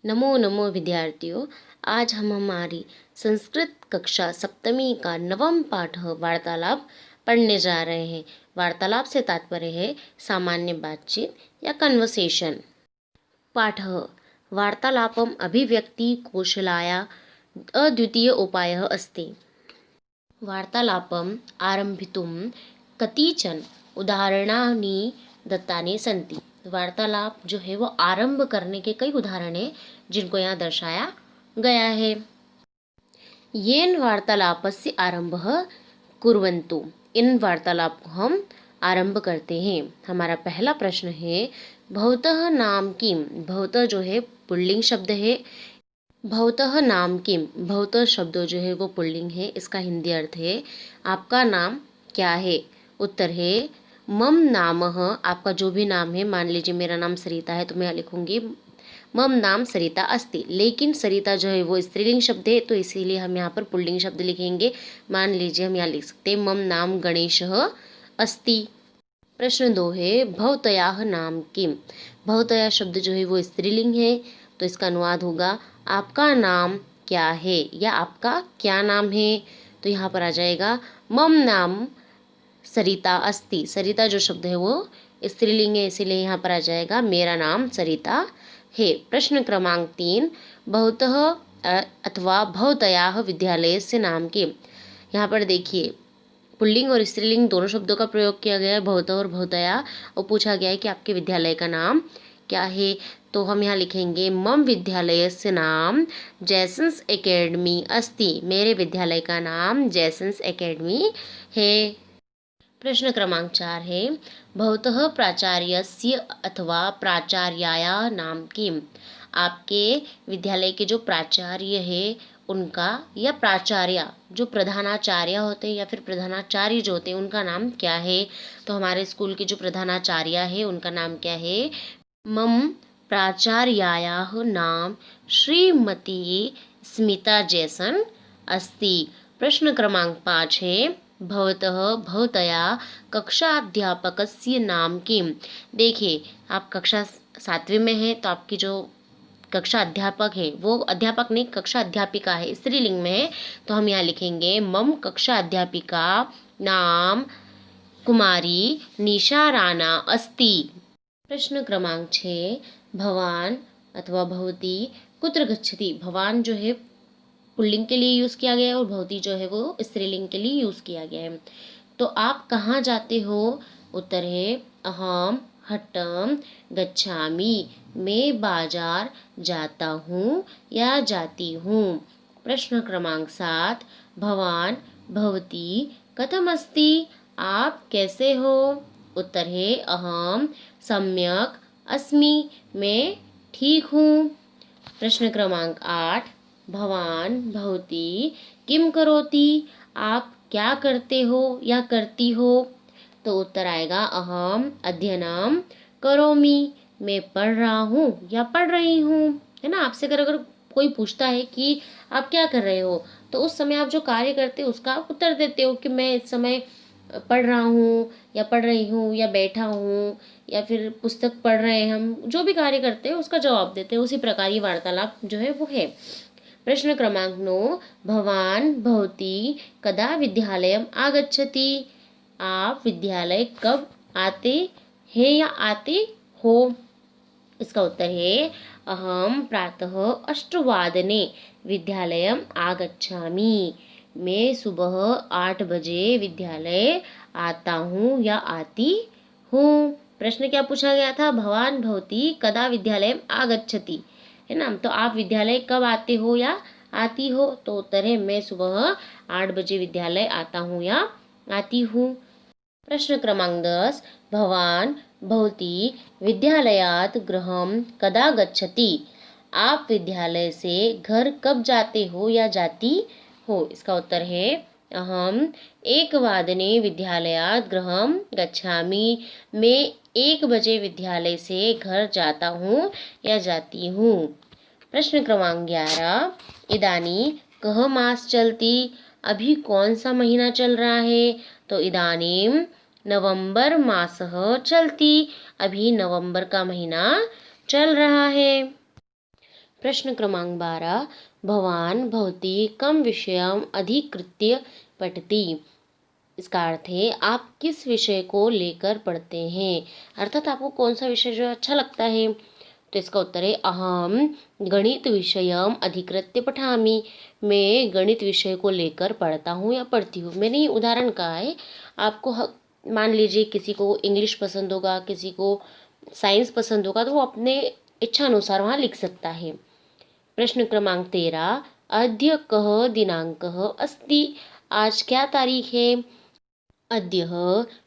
नमो नमो विद्यार्थियों। आज हम हमारी संस्कृत कक्षा सप्तमी का नवम पाठ वार्तालाप पढ़ने जा रहे हैं। वार्तालाप से तात्पर्य है सामान्य बातचीत या कन्वर्सेशन। पाठ वार्तालापम अभिव्यक्ति कौशलाया अद्वितीय उपायः अस्ति। वार्तालापम आरम्भितुं कतिचन उदाहरणानि दत्तानि सन्ति। वार्तालाप जो है वो आरंभ करने के कई उदाहरण हैं जिनको यहाँ दर्शाया गया है। येन वार्तालापस्य आरंभः कुर्वन्तु। इन वार्तालाप को हम आरंभ करते हैं। हमारा पहला प्रश्न है भवतः नाम किम। भवतः जो है पुल्लिंग शब्द है। भवतः नाम किम, भवतः शब्द जो है वो पुल्लिंग है। इसका हिंदी अर्थ है आपका नाम क्या है। उत्तर है मम नामः। आपका जो भी नाम है, मान लीजिए मेरा नाम सरिता है तो मैं लिखूंगी मम नाम सरिता अस्ति। लेकिन सरिता जो है वो स्त्रीलिंग शब्द है तो इसीलिए हम यहाँ पर पुल्लिंग शब्द लिखेंगे। मान लीजिए हम यहाँ लिख सकते हैं मम नाम गणेशः अस्ति। प्रश्न 2 है भवतयाः नाम किम। भवतया शब्द जो है वो स्त्रीलिंग है तो इसका अनुवाद होगा आपका नाम क्या है या आपका क्या नाम है। तो यहाँ पर आ जाएगा मम नाम सरिता अस्ति। सरिता जो शब्द है वो स्त्रीलिंग है इसीलिए यहाँ पर आ जाएगा मेरा नाम सरिता है। प्रश्न क्रमांक 3 भवतः अथवा भवतयाः विद्यालयस्य नाम किम। यहाँ पर देखिए पुल्लिंग और स्त्रीलिंग दोनों शब्दों का प्रयोग किया गया है, भवतः और भवतया, और पूछा गया है कि आपके विद्यालय का नाम क्या है। तो हम यहाँ लिखेंगे मम विद्यालयस्य नाम जैसन्स एकेडमी अस्ति। मेरे विद्यालय का नाम जैसन्स एकेडमी है। प्रश्न क्रमांक 4 है भवतः प्राचार्यस्य अथवा प्राचार्याया नाम किम। आपके विद्यालय के जो प्राचार्य है उनका या प्राचार्य जो प्रधानाचार्य होते हैं या फिर प्रधानाचार्य जो होते हैं उनका नाम क्या है। तो हमारे स्कूल के जो प्रधानाचार्य है उनका नाम क्या है। मम प्राचार्यायाः नाम श्रीमती स्मिता जैसन अस्ति। प्रश्न क्रमांक 5 है भवतः भवतया कक्षाध्यापकस्य नाम किम। देखिए आप कक्षा 7वीं में है तो आपकी जो कक्षा अध्यापक है वो अध्यापक नहीं कक्षा अध्यापिका है, स्त्रीलिंग में है तो हम यहाँ लिखेंगे मम कक्षा अध्यापिका नाम कुमारी निशा राणा अस्ति। प्रश्न क्रमांक 6 भवान अथवा भवती कुत्र गच्छति। भवान जो है पुल्लिंग के लिए यूज़ किया गया है और भवती जो है वो स्त्रीलिंग के लिए यूज़ किया गया है। तो आप कहाँ जाते हो। उत्तर है अहम हट्टम गच्छामि। मैं बाजार जाता हूँ या जाती हूँ। प्रश्न क्रमांक 7 भवान भवती कथम अस्ति। आप कैसे हो। उत्तर है अहम सम्यक अस्मि। मैं ठीक हूँ। प्रश्न क्रमांक 8 भवान भवती किम करोति। आप क्या करते हो या करती हो। तो उत्तर आएगा अहम अध्ययनम करोमि। मैं पढ़ रहा हूँ या पढ़ रही हूँ, है ना। आपसे अगर कोई पूछता है कि आप क्या कर रहे हो तो उस समय आप जो कार्य करते हो उसका आप उत्तर देते हो कि मैं इस समय पढ़ रहा हूँ या पढ़ रही हूँ या बैठा हूँ या फिर पुस्तक पढ़ रहे हैं। हम जो भी कार्य करते हैं उसका जवाब देते हैं। उसी प्रकार ये वार्तालाप जो है वो है। प्रश्न क्रमांक 9 भवान भवती कदा विद्यालयम आगच्छति। आप विद्यालय कब आते हैं या आते हो। इसका उत्तर है अहम प्रातः 8 विद्यालयम आगच्छामि। मैं सुबह 8 बजे विद्यालय आता हूँ या आती हूँ। प्रश्न क्या पूछा गया था भवान भवती कदा विद्यालयम आगच्छति, है ना। तो आप विद्यालय कब आते हो या आती हो। तो उत्तर है मैं सुबह 8 बजे विद्यालय आता हूँ या आती हूँ। प्रश्न क्रमांक 10 भवान भवती विद्यालयात् गृहं कदा गच्छति। आप विद्यालय से घर कब जाते हो या जाती हो। इसका उत्तर है अहम 1 विद्यालयात् गृहं गच्छामि। मैं 1 बजे विद्यालय से घर जाता हूँ या जाती हूँ। प्रश्न क्रमांक 11 इदानी कः मास चलती। अभी कौन सा महीना चल रहा है। तो इदानीम नवंबर मासः चलती। अभी नवंबर का महीना चल रहा है। प्रश्न क्रमांक 12, भवान भवती कम विषयम अधिकृत्य पठति। इसका अर्थ है आप किस विषय को लेकर पढ़ते हैं, अर्थात आपको कौन सा विषय जो अच्छा लगता है। तो इसका उत्तर है अहम गणित विषयम अधिकृत्य पठामि। मैं गणित विषय को लेकर पढ़ता हूँ या पढ़ती हूँ। मैंने ये उदाहरण कहा है। आपको मान लीजिए किसी को इंग्लिश पसंद होगा, किसी को साइंस पसंद होगा, तो वो अपने इच्छा अनुसार वहाँ लिख सकता है। प्रश्न क्रमांक 13, अद्य कः दिनांकः अस्ति। आज क्या तारीख है। अद्य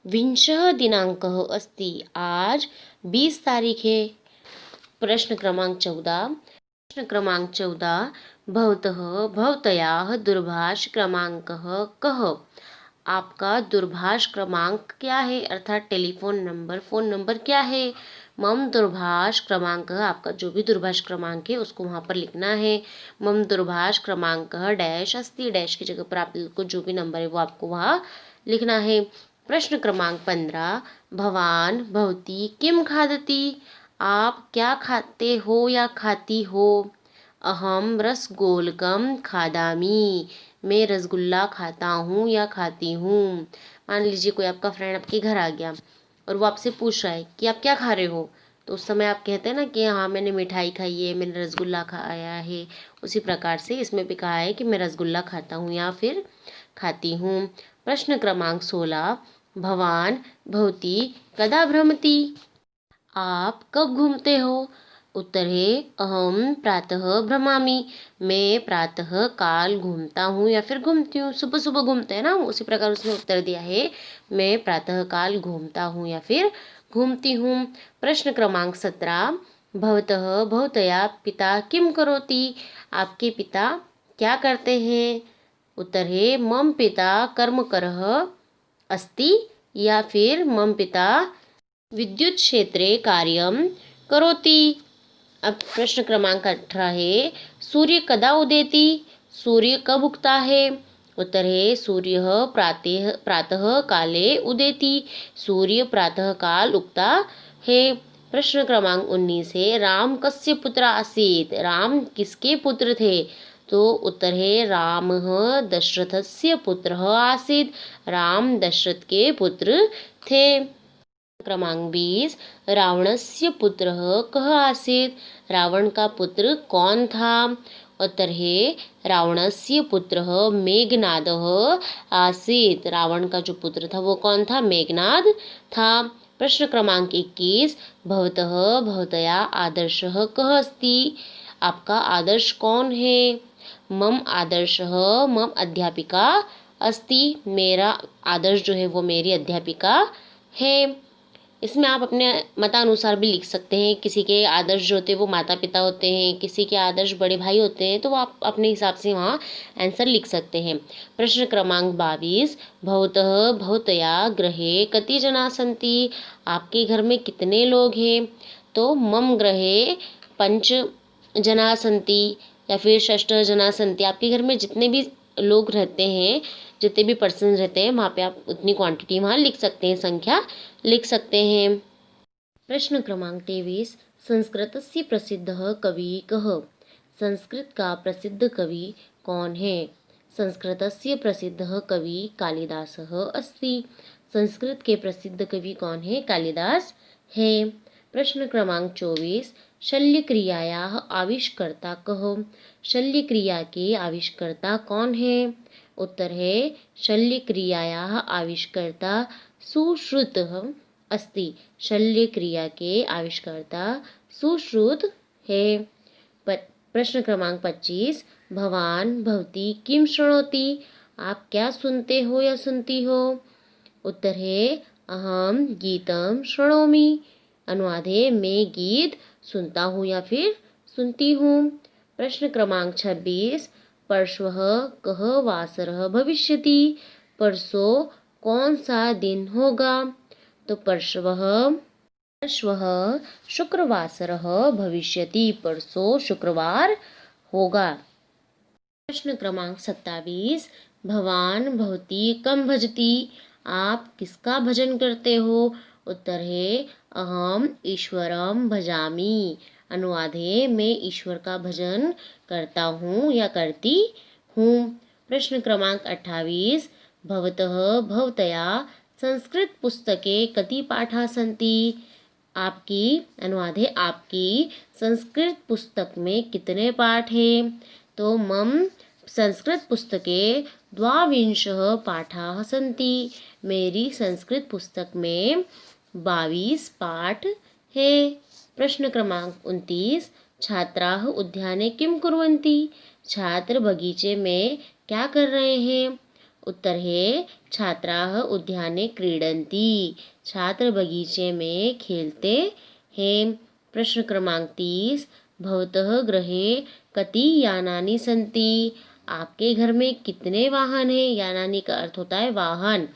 विंशः दिनांकः अस्ति। आज 20 तारीख है। प्रश्न क्रमांक 14, भवतः भवत्याः दूरभाष क्रमांकः कः। आपका दूरभाष क्रमांक क्या है, अर्थात टेलीफोन नंबर, फ़ोन नंबर क्या है। मम दूरभाष क्रमांक, आपका जो भी दूरभाष क्रमांक है उसको वहाँ पर लिखना है। मम दूरभाष क्रमांक डैश अस्ति, डैश की जगह पर आपको जो भी नंबर है वो आपको वहाँ लिखना है। प्रश्न क्रमांक 15, भवान भवती किम खादति। आप क्या खाते हो या खाती हो। अहम रसगोलकम खादामी। मैं रसगुल्ला खाता हूँ या खाती हूँ। मान लीजिए कोई आपका फ्रेंड आपके घर आ गया और वो आपसे पूछ रहा है कि आप क्या खा रहे हो, तो उस समय आप कहते हैं ना कि हाँ मैंने मिठाई खाई है, मैंने रसगुल्ला खाया है। उसी प्रकार से इसमें भी कहा है कि मैं रसगुल्ला खाता हूँ या फिर खाती हूँ। प्रश्न क्रमांक 16, भवान भवती कदा भ्रमति। आप कब घूमते हो। उत्तर है अहम प्रातः भ्रमामि। मैं प्रातः काल घूमता हूँ या फिर घूमती हूँ। सुबह सुबह घूमते हैं ना, उसी प्रकार उसने उत्तर दिया है मैं प्रातः काल घूमता हूँ या फिर घूमती हूँ। प्रश्न क्रमांक 17, भवतः भवतया पिता किम करोति। आपके पिता क्या करते हैं। उत्तर है मम पिता कर्मकरः अस्ति या फिर मम पिता विद्युत क्षेत्रे कार्यं करोति। अब प्रश्न क्रमांक 18 है, सूर्य कदा उदेति। सूर्य कब उगता है। उत्तर है सूर्य प्रातः काले उदेति। सूर्य प्रातः काल उगता है। प्रश्न क्रमांक 19 है, राम कस्य पुत्र आसीत्। राम किसके पुत्र थे। तो उत्तर है रामः दशरथस्य पुत्रः आसीत्। राम दशरथ के पुत्र थे। क्रमांक 20, रावणस्य पुत्रः कः आसीत्। रावण का पुत्र कौन था। उत्तर है रावणस्य पुत्रः मेघनादः आसीत्। रावण का जो पुत्र था वो कौन था, मेघनाद था। प्रश्न क्रमांक 21, भवतः भवतया आदर्शः कः अस्ति। आपका आदर्श कौन है। मम आदर्शः मम अध्यापिका अस्ति। मेरा आदर्श जो है वो मेरी अध्यापिका है। इसमें आप अपने मतानुसार भी लिख सकते हैं। किसी के आदर्श जो होते हैं वो माता पिता होते हैं, किसी के आदर्श बड़े भाई होते हैं, तो वो आप अपने हिसाब से वहाँ आंसर लिख सकते हैं। प्रश्न क्रमांक 22, भवतः भवतया गृहे कति जना सन्ति। आपके घर में कितने लोग हैं। तो मम गृहे 5 जना सन्ति या फिर 6 जना सन्ति। आपके घर में जितने भी लोग रहते हैं, जितने भी पर्सन रहते हैं, वहाँ पे आप उतनी क्वांटिटी वहाँ लिख सकते हैं, संख्या लिख सकते हैं। प्रश्न क्रमांक 23, संस्कृतस्य प्रसिद्धः कवि कः। संस्कृत का प्रसिद्ध कवि कौन है। संस्कृतस्य प्रसिद्धः कवि कालिदासः अस्ति। संस्कृत के प्रसिद्ध कवि कौन है, कालिदास है। प्रश्न क्रमांक 24, शल्य क्रियायाः आविष्कर्ता कः। शल्य क्रिया के आविष्कर्ता कौन है। उत्तर है शल्य क्रियायाः आविष्कर्ता सुश्रुतः अस्ति। शल्य क्रिया के आविष्कर्ता सुश्रुत है। प्रश्न क्रमांक 25, भवान भवती किम शृणोति। आप क्या सुनते हो या सुनती हो। उत्तर है अहम गीतम शृणोमि। अनुवाद है मैं गीत सुनता हूँ या फिर सुनती हूँ। प्रश्न क्रमांक 26, परश्वः कः वासरः भविष्यति। परसों कौन सा दिन होगा। तो परश्वः शुक्रवासरः भविष्यति। परसों शुक्रवार होगा। प्रश्न क्रमांक 27, भवान भवती कम भजति। आप किसका भजन करते हो। उत्तर है अहम ईश्वरम भजामि। अनुवाद है मैं ईश्वर का भजन करता हूँ या करती हूँ। प्रश्न क्रमांक 28 भवतः भवतया संस्कृत पुस्तके कति पाठा सन्ति। आपकी अनुवाद है आपकी संस्कृत पुस्तक में कितने पाठ हैं। तो मम संस्कृत पुस्तके द्वाविंशः पाठाः सन्ति। मेरी संस्कृत पुस्तक में 22 पाठ है। प्रश्न क्रमांक 29 छात्राः उद्याने किं कुर्वन्ति। छात्र बगीचे में क्या कर रहे हैं। उत्तर है छात्राः उद्याने क्रीडन्ति। छात्र बगीचे में खेलते हैं। प्रश्न क्रमांक 30 भवतः गृहे कति यानानि सन्ति। आपके घर में कितने वाहन हैं। यानानि का अर्थ होता है वाहन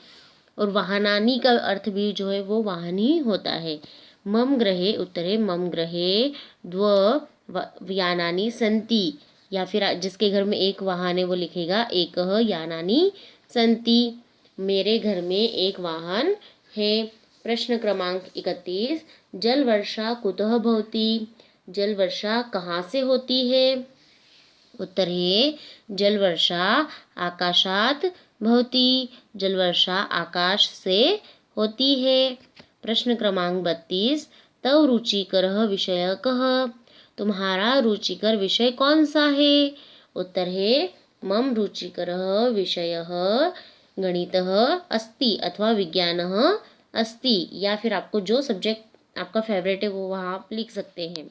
और वाहनानि का अर्थ भी जो है वो वाहन ही होता है। मम गृहे उत्तर है मम गृहे द्व यानानि सन्ति या फिर जिसके घर में एक वाहन है वो लिखेगा एकः यानानि सन्ति। मेरे घर में एक वाहन है। प्रश्न क्रमांक 31 जल वर्षा कुतः भवति। जल वर्षा कहाँ से होती है। उत्तर है जल वर्षा आकाशात् भवति। जल वर्षा आकाश से होती है। प्रश्न क्रमांक 32 तव रुचिकरः विषय कः। तुम्हारा रुचिकर विषय कौन सा है। उत्तर है मम रुचिकरः विषयः गणितः अस्ति अथवा विज्ञानः अस्ति या फिर आपको जो सब्जेक्ट आपका फेवरेट है वो वहाँ आप लिख सकते हैं।